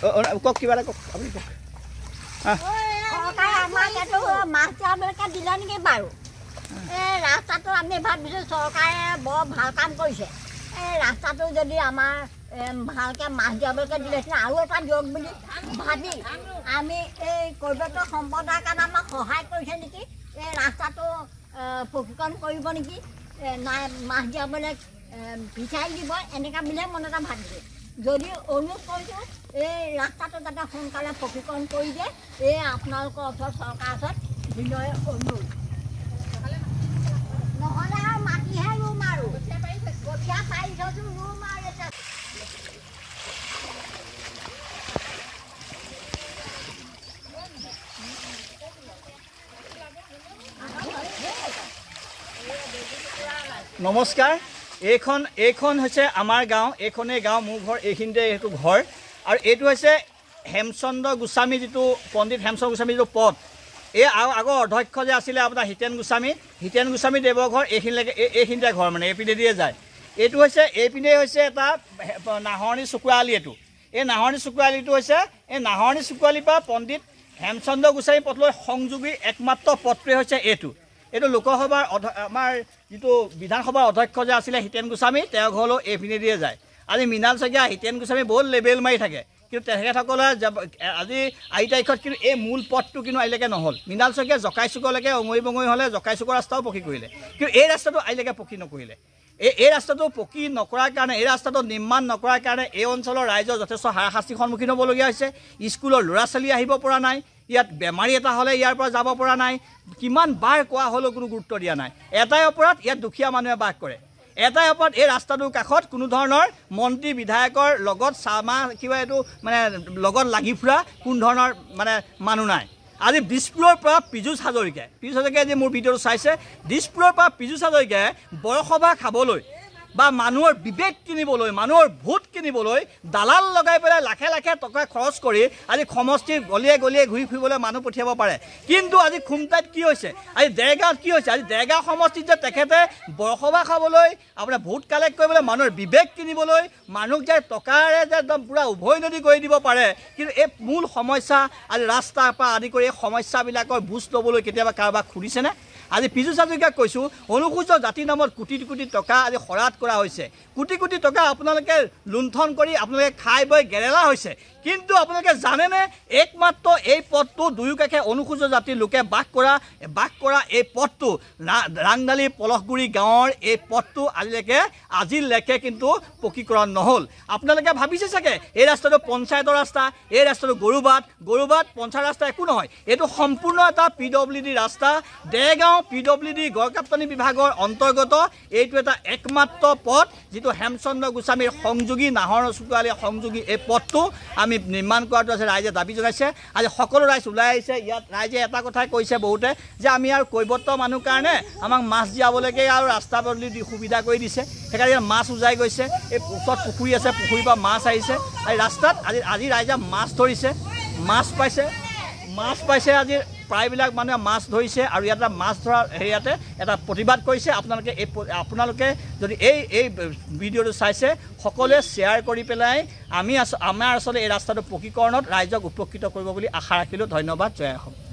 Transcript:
কওক কিবা এটা কওক আপুনি কওক মাছ দিয়ালৈকে দিলে নেকি বাৰু এই ৰাস্তাটো আমি ভাবিছোঁ চৰকাৰে বৰ ভাল কাম কৰিছে এই ৰাস্তাটো যদি আমাৰ ভালকৈ মাছ দিয়ালৈকে দিলেহেঁতেন আৰু এটা দিয়ক বুলি ভাবি আমি এই কৈৱৰ্ত সম্প্ৰদায়ৰ কাৰণে আমাক সহায় কৰিছে নেকি এই ৰাস্তাটো প্ৰশিক্ষণ কৰিব নেকি নাই মাছ দিয়াবলৈ বিচাৰি দিব এনেকুৱা বুলিয়ে মনতে ভাবিছোঁ যদি অনুৰোধ কৰিছোঁ এই ৰাস্তাটো যাতে সোনকালে প্ৰশিক্ষণ কৰি দিয়ে এই আপোনালোকৰ ওচৰত চৰকাৰৰ ওচৰত বিনয় অনুৰোধ নহ'লে আৰু মাটিহে ৰুম আৰু কঠীয়া পাৰি থৈছোঁ ৰুম আৰু এতিয়া নমস্কাৰ এইখন হৈছে আমাৰ গাঁও এইখনেই গাঁও মোৰ ঘৰ এইখিনিতে এইটো ঘৰ আৰু এইটো হৈছে হেমচন্দ্ৰ গোস্বামী যিটো পণ্ডিত হেমচন্দ্ৰ গোস্বামী যিটো পথ এই আগৰ অধ্যক্ষ যে আছিলে আপোনাৰ হিতেন গোস্বামী দেৱৰ ঘৰ এইখিনিতে ঘৰ মানে এইপিনে দিয়ে যায় এইটো হৈছে এইপিনে হৈছে এটা নাহৰণি চুকুৰাআলি এইটো এই নাহৰণি চুকুৰাআলিটো হৈছে এই নাহৰণি চুকুৰাআলিৰ পৰা পণ্ডিত হেমচন্দ্ৰ গোস্বামী পথলৈ সংযোগী একমাত্ৰ পথটোৱে হৈছে এইটো লোকসভাৰ আমাৰ যিটো বিধানসভাৰ অধ্যক্ষ যে আছিলে হিতেন গোস্বামী তেওঁৰ ঘৰলৈ এইপিনে দিয়ে যায় আজি মৃণাল শইকীয়া হিতেন গোস্বামী বহুত লেবেল মাৰি থাকে কিন্তু তেখেতসকলে আজি 8 তাৰিখত কিন্তু এই মূল পথটো কিন্তু আজিলৈকে নহ'ল মৃণাল শইকীয়া জকাইচুকলৈকে অঙৰি বঙৰি হ'লে জকাইচুকৰ ৰাস্তাও পকী কৰিলে কিন্তু এই ৰাস্তাটো আজিলৈকে পকী নকৰিলে এই ৰাস্তাটো পকী নকৰাৰ কাৰণে এই ৰাস্তাটো নিৰ্মাণ নকৰাৰ কাৰণে এই অঞ্চলৰ ৰাইজৰ যথেষ্ট হাৰাশাস্তিৰ সন্মুখীন হ'বলগীয়া হৈছে স্কুলৰ ল'ৰা ছোৱালী আহিব পৰা নাই ইয়াত বেমাৰী এটা হ'লে ইয়াৰ পৰা যাব পৰা নাই কিমান বাৰ কোৱা হ'লেও কোনো গুৰুত্ব দিয়া নাই এটাই অপৰাধ ইয়াত দুখীয়া মানুহে বাস কৰে এটাই অপৰাধ এই ৰাস্তাটোৰ কাষত কোনো ধৰণৰ মন্ত্ৰী বিধায়কৰ লগত চামা কিবা এইটো মানে লগত লাগি ফুৰা কোনো ধৰণৰ মানে মানুহ নাই আজি দিছপুৰৰ পৰা পীযুষ হাজৰিকাই যে মোৰ ভিডিঅ'টো চাইছে দিছপুৰৰ পৰা পীযুষ হাজৰিকাই বৰসভা খাবলৈ বা মানুহৰ বিবেক কিনিবলৈ মানুহৰ ভোট কিনিবলৈ দালাল লগাই পেলাই লাখে লাখে টকা খৰচ কৰি আজি সমষ্টিৰ গলিয়ে গলিয়ে ঘূৰি ফুৰিবলৈ মানুহ পঠিয়াব পাৰে কিন্তু আজি খুমটাইত কি হৈছে আজি দেৰগাঁৱত কি হৈছে আজি দেৰগাঁও সমষ্টিত যে তেখেতে বৰসভা খাবলৈ আপোনাৰ ভোট কালেক্ট কৰিবলৈ মানুহৰ বিবেক কিনিবলৈ মানুহক যে টকাৰে যে একদম পূৰা উভয় নদী কৰি দিব পাৰে কিন্তু এই মূল সমস্যা আজি ৰাস্তাৰ পৰা আদি কৰি এই সমস্যাবিলাকৰ বুজ ল'বলৈ কেতিয়াবা কাৰোবাক খুলিছেনে আজি পীযুষ হাজৰিকাক কৈছোঁ অনুসূচিত জাতি নামত কোটি কোটি টকা আজি খৰাত কৰা হৈছে কোটি কোটি টকা আপোনালোকে লুণ্ঠন কৰি আপোনালোকে খাই বৈ গেৰেলা হৈছে কিন্তু আপোনালোকে জানেনে একমাত্ৰ এই পথটো দুয়োকাষে অনুসূচিত জাতিৰ লোকে বাস কৰা এই পথটো ৰাংডালি পলহগুৰি গাঁৱৰ এই পথটো আজিলৈকে কিন্তু পকীকৰণ নহ'ল আপোনালোকে ভাবিছে চাগে এই ৰাস্তাটো পঞ্চায়তৰ ৰাস্তা এই ৰাস্তাটো গৰুবাট পঞ্চায়ত ৰাস্তা একো নহয় এইটো সম্পূৰ্ণ এটা PWD ৰাস্তা দেৰগাঁও PWD গড়কাপ্তানি বিভাগৰ অন্তৰ্গত এইটো এটা একমাত্ৰ পথ যিটো হেমচন্দ্ৰ গোস্বামীৰ সংযোগী নাহৰ চুকুৰাআলি সংযোগী এই পথটো আমি নিৰ্মাণ কৰাটো আছে ৰাইজে দাবী জনাইছে আজি সকলো ৰাইজ ওলাই আহিছে ইয়াত ৰাইজে এটা কথাই কৈছে বহুতে যে আমি আৰু কৈৱৰ্ত মানুহ কাৰণে আমাক মাছ দিয়াবলৈকে আৰু ৰাস্তা পদূলি দি সুবিধা কৰি দিছে সেইকাৰণে ইয়াত মাছ উজাই গৈছে এই ওচৰত পুখুৰী আছে পুখুৰীৰ পৰা মাছ আহিছে আৰু ৰাস্তাত আজি ৰাইজে মাছ ধৰিছে মাছ পাইছে আজি প্ৰায়বিলাক মানুহে মাছ ধৰিছে আৰু ইয়াত মাছ ধৰা হেৰিয়াতে এটা প্ৰতিবাদ কৰিছে আপোনালোকে যদি এই ভিডিঅ'টো চাইছে সকলোৱে শ্বেয়াৰ কৰি পেলাই আমাৰ আচলতে এই ৰাস্তাটো পকীকৰণত ৰাইজক উপকৃত কৰিব বুলি আশা ৰাখিলোঁ ধন্যবাদ জয় অসম।